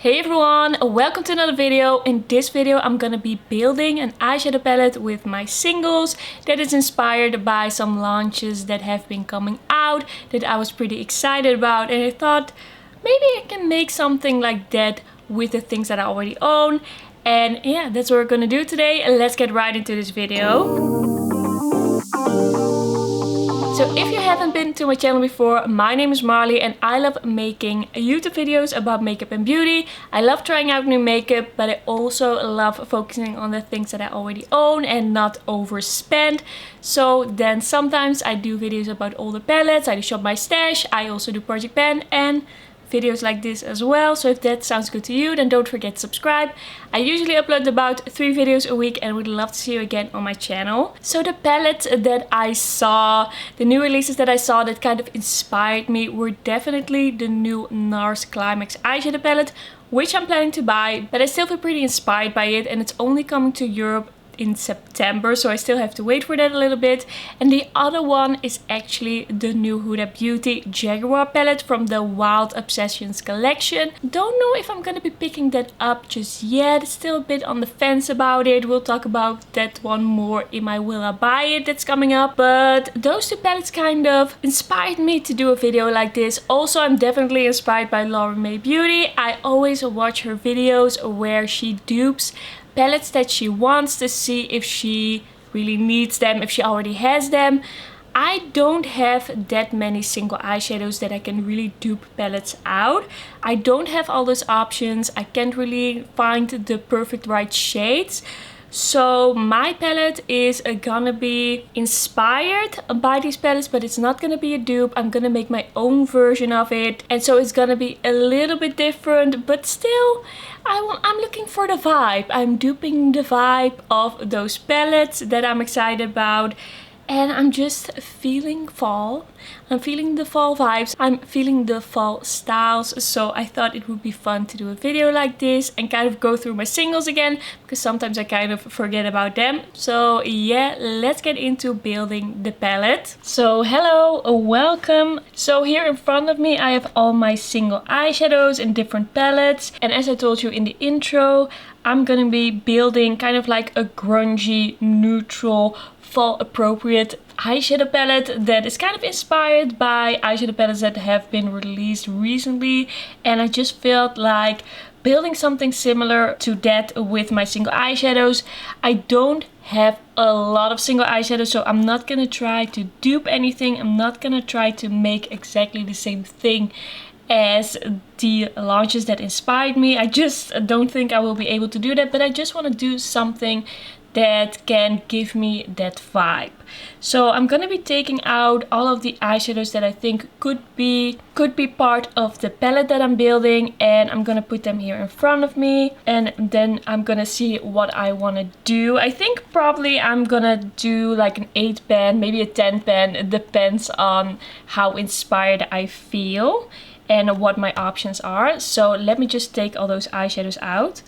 Hey everyone, welcome to another video. In this video I'm gonna be building an eyeshadow palette with my singles that is inspired by some launches that have been coming out that I was pretty excited about, and I thought maybe I can make something like that with the things that I already own. And yeah, that's what we're gonna do today. Let's get right into this video. So if you haven't been to my channel before, my name is Marley and I love making YouTube videos about makeup and beauty. I love trying out new makeup, but I also love focusing on the things that I already own and not overspend. So then sometimes I do videos about older palettes, I do shop my stash, I also do project pan and videos like this as well. So if that sounds good to you, then don't forget to subscribe. I usually upload about 3 videos a week and would love to see you again on my channel. So the palettes that I saw, the new releases that I saw that kind of inspired me were definitely the new NARS Climax eyeshadow palette, which I'm planning to buy, but I still feel pretty inspired by it, and it's only coming to Europe in September, so I still have to wait for that a little bit. And the other one is actually the new Huda Beauty Jaguar palette from the Wild Obsessions collection. Don't know if I'm gonna be picking that up just yet, still a bit on the fence about it. We'll talk about that one more in my Will I Buy It that's coming up. But those two palettes kind of inspired me to do a video like this. Also, I'm definitely inspired by Mae Beauty. I always watch her videos where she dupes palettes that she wants to see if she really needs them, if she already has them. I don't have that many single eyeshadows that I can really dupe palettes out. I don't have all those options. I can't really find the perfect right shades. So my palette is gonna be inspired by these palettes, but it's not gonna be a dupe. I'm gonna make my own version of it, and so it's gonna be a little bit different, but still I'm looking for the vibe. I'm duping the vibe of those palettes that I'm excited about. And I'm just feeling fall. I'm feeling the fall vibes. I'm feeling the fall styles. So I thought it would be fun to do a video like this and kind of go through my singles again, because sometimes I kind of forget about them. So yeah, let's get into building the palette. So hello, welcome. So here in front of me I have all my single eyeshadows in different palettes. And as I told you in the intro, I'm gonna be building kind of like a grungy, neutral, fall appropriate eyeshadow palette that is kind of inspired by eyeshadow palettes that have been released recently, and I just felt like building something similar to that with my single eyeshadows. I don't have a lot of single eyeshadows, so I'm not gonna try to dupe anything. I'm not gonna try to make exactly the same thing as the launches that inspired me. I just don't think I will be able to do that, but I just want to do something that can give me that vibe. So I'm gonna be taking out all of the eyeshadows that I think could be part of the palette that I'm building, and I'm gonna put them here in front of me, and then I'm gonna see what I want to do. I think probably I'm gonna do like an 8 pan, maybe a 10 pan. It depends on how inspired I feel and what my options are. So let me just take all those eyeshadows out.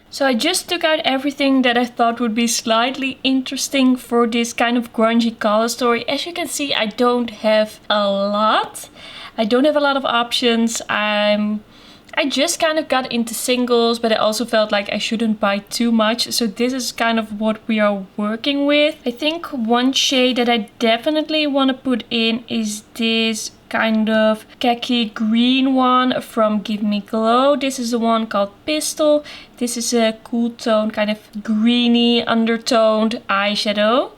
So I just took out everything that I thought would be slightly interesting for this kind of grungy color story. As you can see, I don't have a lot. I don't have a lot of options. I just kind of got into singles, but I also felt like I shouldn't buy too much. So this is kind of what we are working with. I think one shade that I definitely want to put in is this kind of khaki green one from Give Me Glow. This is the one called Pistol. This is a cool tone, kind of greeny undertoned eyeshadow.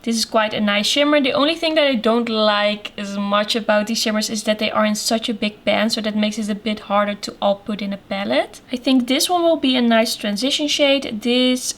This is quite a nice shimmer. The only thing that I don't like as much about these shimmers is that they are in such a big pan, so that makes it a bit harder to all put in a palette. I think this one will be a nice transition shade. This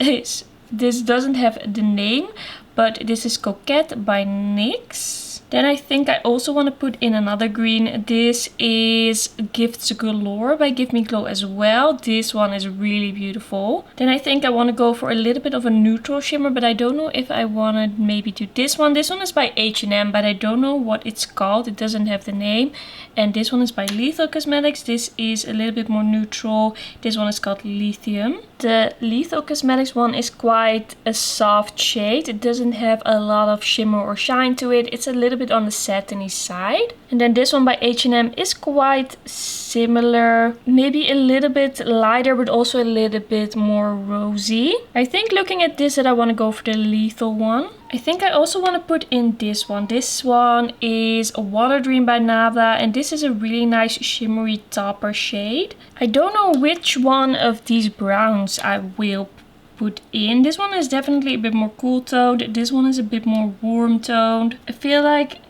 doesn't have the name, but this is Coquette by NYX. Then I think I also want to put in another green. This is Gifts Galore by Give Me Glow as well. This one is really beautiful. Then I think I want to go for a little bit of a neutral shimmer, but I don't know if I want to maybe do this one. This one is by H&M, but I don't know what it's called. It doesn't have the name. And this one is by Lethal Cosmetics. This is a little bit more neutral. This one is called Lithium. The Lethal Cosmetics one is quite a soft shade. It doesn't have a lot of shimmer or shine to it. It's a little bit on the satiny side. And then this one by H&M is quite similar. Maybe a little bit lighter, but also a little bit more rosy. I think looking at this that I want to go for the Lethal one. I think I also want to put in this one. This one is a Water Dream by Nabla, and this is a really nice shimmery topper shade. I don't know which one of these browns I will put in. This one is definitely a bit more cool toned. This one is a bit more warm toned. I feel like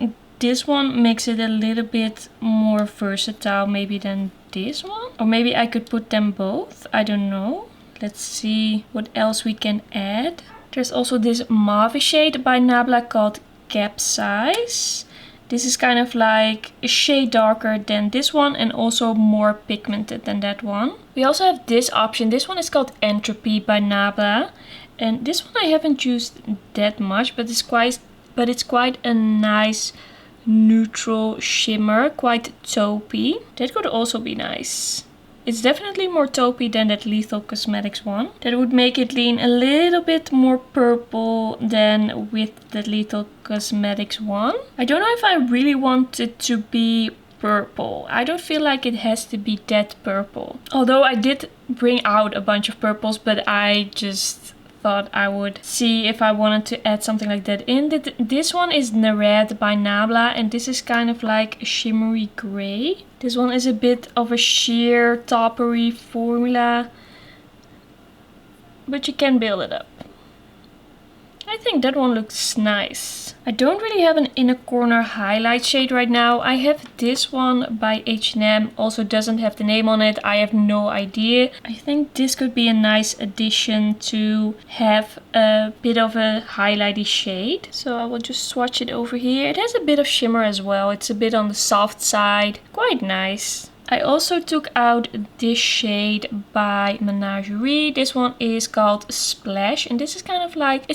this one makes it a little bit more versatile maybe than this one. Or maybe I could put them both. I don't know. Let's see what else we can add. There's also this mauve shade by Nabla called Capsize. This is kind of like a shade darker than this one and also more pigmented than that one. We also have this option. This one is called Entropy by Nabla. And this one I haven't used that much, but it's quite a nice neutral shimmer, quite taupey. That could also be nice. It's definitely more taupey than that Lethal Cosmetics one. That would make it lean a little bit more purple than with the Lethal Cosmetics one. I don't know if I really want it to be purple. I don't feel like it has to be that purple. Although I did bring out a bunch of purples, but I just thought I would see if I wanted to add something like that in. This one is Nared by Nabla, and this is kind of like a shimmery gray. This one is a bit of a sheer toppery formula, but you can build it up. I think that one looks nice. I don't really have an inner corner highlight shade right now. I have this one by H&M, also doesn't have the name on it. I have no idea. I think this could be a nice addition to have a bit of a highlighty shade. So I will just swatch it over here. It has a bit of shimmer as well. It's a bit on the soft side. Quite nice. I also took out this shade by Menagerie. This one is called Splash, and this is kind of like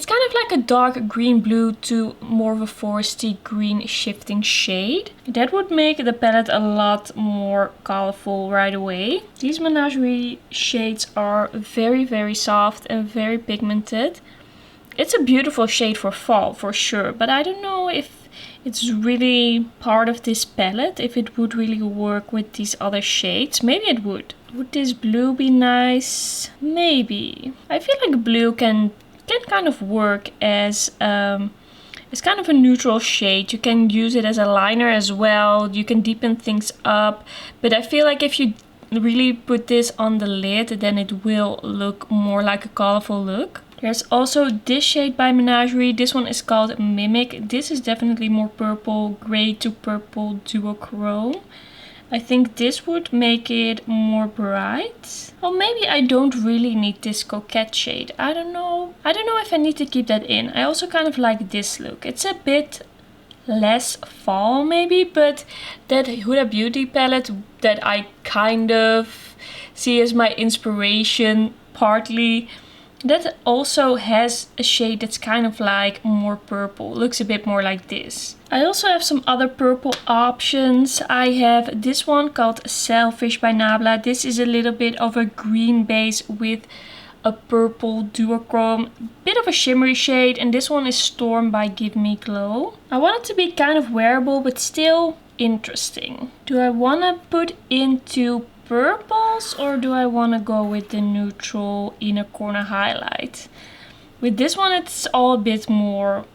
a dark green blue to more of a foresty green shifting shade. That would make the palette a lot more colorful right away. These Menagerie shades are very, very soft and very pigmented. It's a beautiful shade for fall for sure, but I don't know if it's really part of this palette, if it would really work with these other shades. Maybe it would. Would this blue be nice? Maybe. I feel like blue can kind of work as it's kind of a neutral shade. You can use it as a liner as well. You can deepen things up. But I feel like if you really put this on the lid, then it will look more like a colorful look. There's also this shade by Menagerie. This one is called Mimic. This is definitely more purple, gray to purple duochrome. I think this would make it more bright. Well, maybe I don't really need this Coquette shade. I don't know if I need to keep that in. I also kind of like this look. It's a bit less fall maybe, but that Huda Beauty palette that I kind of see as my inspiration partly, that also has a shade that's kind of like more purple. Looks a bit more like this. I also have some other purple options. I have this one called Selfish by Nabla. This is a little bit of a green base with a purple duochrome. Bit of a shimmery shade. And this one is Storm by Give Me Glow. I want it to be kind of wearable but still interesting. Do I want to put into purples or do I want to go with the neutral inner corner highlight? With this one it's all a bit more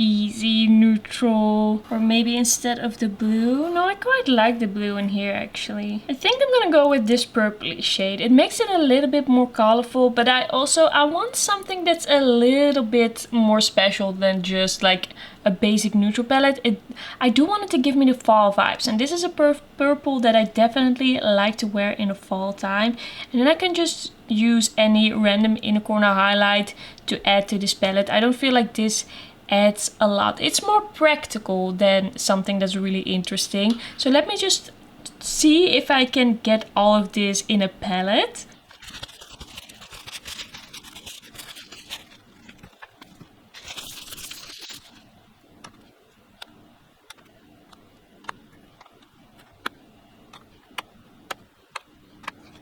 easy neutral, or maybe instead of the blue. No, I quite like the blue in here actually. I think I'm gonna go with this purpley shade. It makes it a little bit more colorful, but I want something that's a little bit more special than just like a basic neutral palette. I do want it to give me the fall vibes, and this is a purple that I definitely like to wear in the fall time. And then I can just use any random inner corner highlight to add to this palette. I don't feel like this adds a lot. It's more practical than something that's really interesting. So let me just see if I can get all of this in a palette.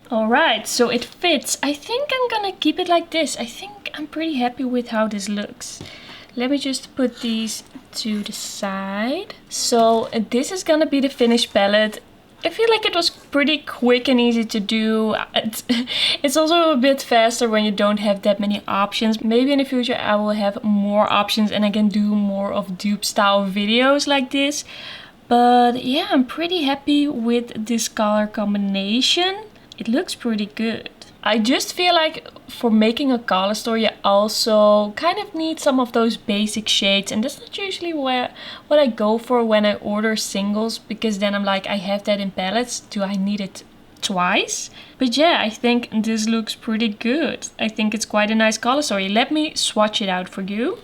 Alright, so it fits. I think I'm gonna keep it like this. I think I'm pretty happy with how this looks. Let me just put these to the side. So this is gonna be the finished palette. I feel like it was pretty quick and easy to do. It's also a bit faster when you don't have that many options. Maybe in the future I will have more options and I can do more of dupe style videos like this. But yeah, I'm pretty happy with this color combination. It looks pretty good. I just feel like for making a color story, you also kind of need some of those basic shades. And that's not usually what I go for when I order singles, because then I'm like, I have that in palettes. Do I need it twice? But yeah, I think this looks pretty good. I think it's quite a nice color story. Let me swatch it out for you.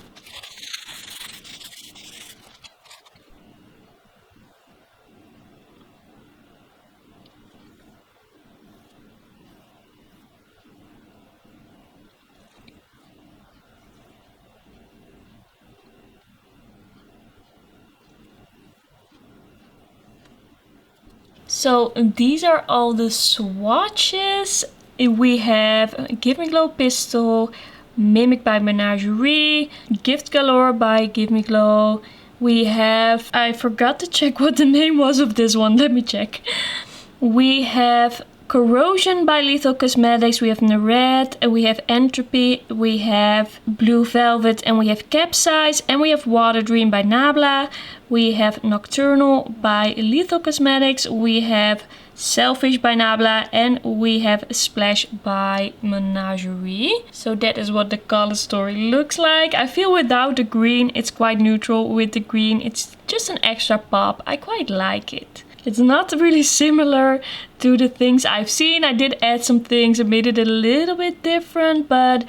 So these are all the swatches. We have Give Me Glow Pistol, Mimic by Menagerie, Gift Galore by Give Me Glow. We have, I forgot to check what the name was of this one, let me check. We have Corrosion by Lethal Cosmetics, we have Naret, we have Entropy, we have Blue Velvet, and we have Capsize, and we have Water Dream by Nabla. We have Nocturnal by Lethal Cosmetics, we have Selfish by Nabla, and we have Splash by Menagerie. So that is what the color story looks like. I feel without the green it's quite neutral. With the green it's just an extra pop. I quite like it. It's not really similar to the things I've seen. I did add some things and made it a little bit different, but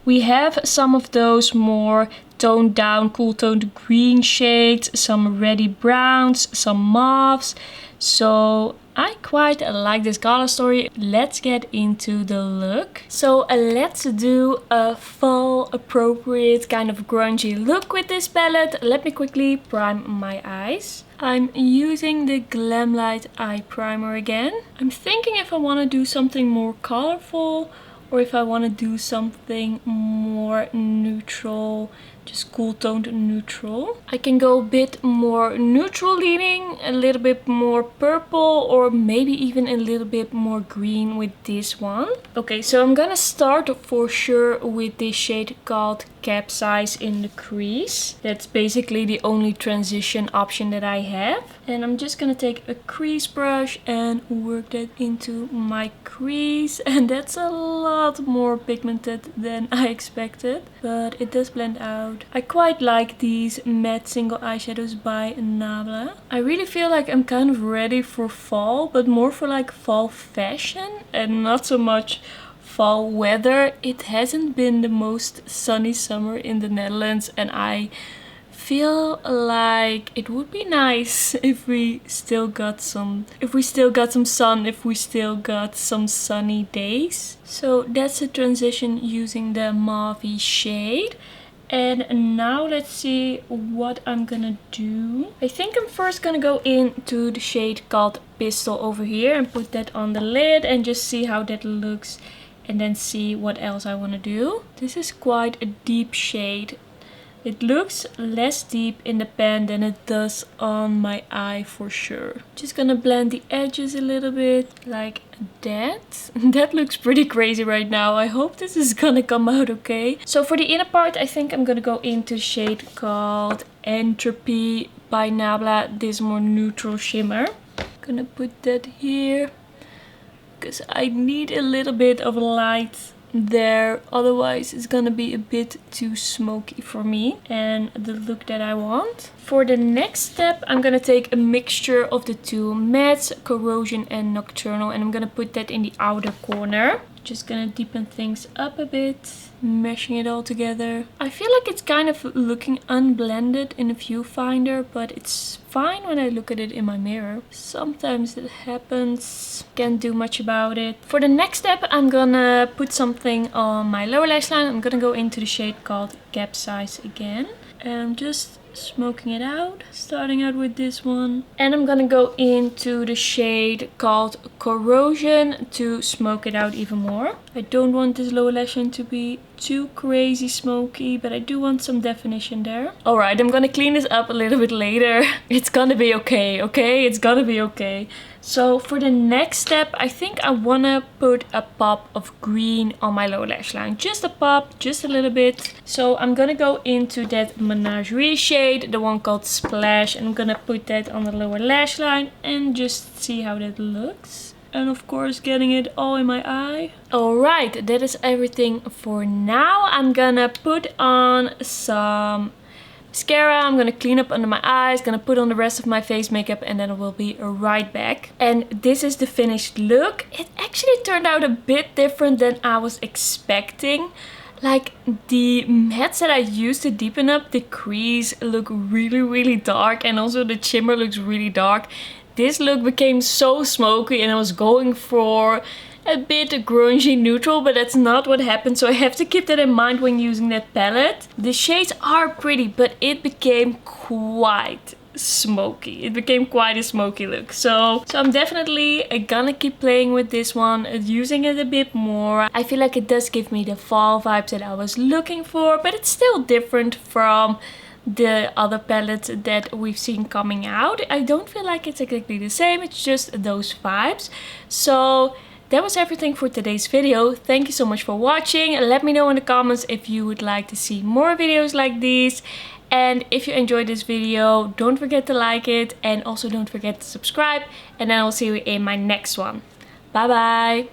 we have some of those more toned down, cool toned green shades, some reddy browns, some mauves. So I quite like this color story. Let's get into the look. So let's do a fall appropriate kind of grungy look with this palette. Let me quickly prime my eyes. I'm using the Glamlight Eye Primer again. I'm thinking if I want to do something more colorful or if I want to do something more neutral, just cool toned neutral. I can go a bit more neutral leaning, a little bit more purple, or maybe even a little bit more green with this one. Okay, so I'm gonna start for sure with this shade called Capsize in the crease. That's basically the only transition option that I have. And I'm just gonna take a crease brush and work that into my crease. And that's a lot more pigmented than I expected, but it does blend out. I quite like these matte single eyeshadows by Nabla. I really feel like I'm kind of ready for fall, but more for like fall fashion and not so much fall weather. It hasn't been the most sunny summer in the Netherlands, and I feel like it would be nice if we still got some sun, if we still got some sunny days. So that's a transition using the mauve shade. And now let's see what I'm gonna do. I think I'm first gonna go into the shade called Pistol over here and put that on the lid and just see how that looks, and then see what else I want to do. This is quite a deep shade. It looks less deep in the pan than it does on my eye for sure. Just gonna blend the edges a little bit like that. That looks pretty crazy right now. I hope this is gonna come out okay. So for the inner part, I think I'm gonna go into a shade called Entropy by Nabla. This more neutral shimmer. Gonna put that here because I need a little bit of light there, otherwise it's gonna be a bit too smoky for me and the look that I want. For the next step, I'm gonna take a mixture of the two mattes, Corrosion and Nocturnal, and I'm gonna put that in the outer corner. Just gonna deepen things up a bit, meshing it all together. I feel like it's kind of looking unblended in a viewfinder, but it's fine when I look at it in my mirror. Sometimes it happens, can't do much about it. For the next step, I'm gonna put something on my lower lash line. I'm gonna go into the shade called Capsize again. And I'm just smoking it out, starting out with this one, and I'm gonna go into the shade called Corrosion to smoke it out even more. I don't want this lower lash line to be too crazy smoky, but I do want some definition there. Alright, I'm gonna clean this up a little bit later. It's gonna be okay, okay? It's gonna be okay. So for the next step, I think I wanna put a pop of green on my lower lash line. Just a pop, just a little bit. So I'm gonna go into that Menagerie shade, the one called Splash, and I'm gonna put that on the lower lash line and just see how that looks. And of course getting it all in my eye. Alright, that is everything for now. I'm gonna put on some mascara. I'm gonna clean up under my eyes, gonna put on the rest of my face makeup, and then I will be right back. And this is the finished look. It actually turned out a bit different than I was expecting. Like the mattes that I used to deepen up the crease look really dark, and also the shimmer looks really dark. This look became so smoky and I was going for a bit grungy neutral, but that's not what happened, so I have to keep that in mind when using that palette. The shades are pretty, but it became quite smoky. It became quite a smoky look. So I'm definitely gonna keep playing with this one, using it a bit more. I feel like it does give me the fall vibes that I was looking for, but it's still different from the other palettes that we've seen coming out. I don't feel like it's exactly the same, it's just those vibes. So that was everything for today's video. Thank you so much for watching. Let me know in the comments if you would like to see more videos like these. And if you enjoyed this video, don't forget to like it, and also don't forget to subscribe, and then I'll see you in my next one. Bye bye!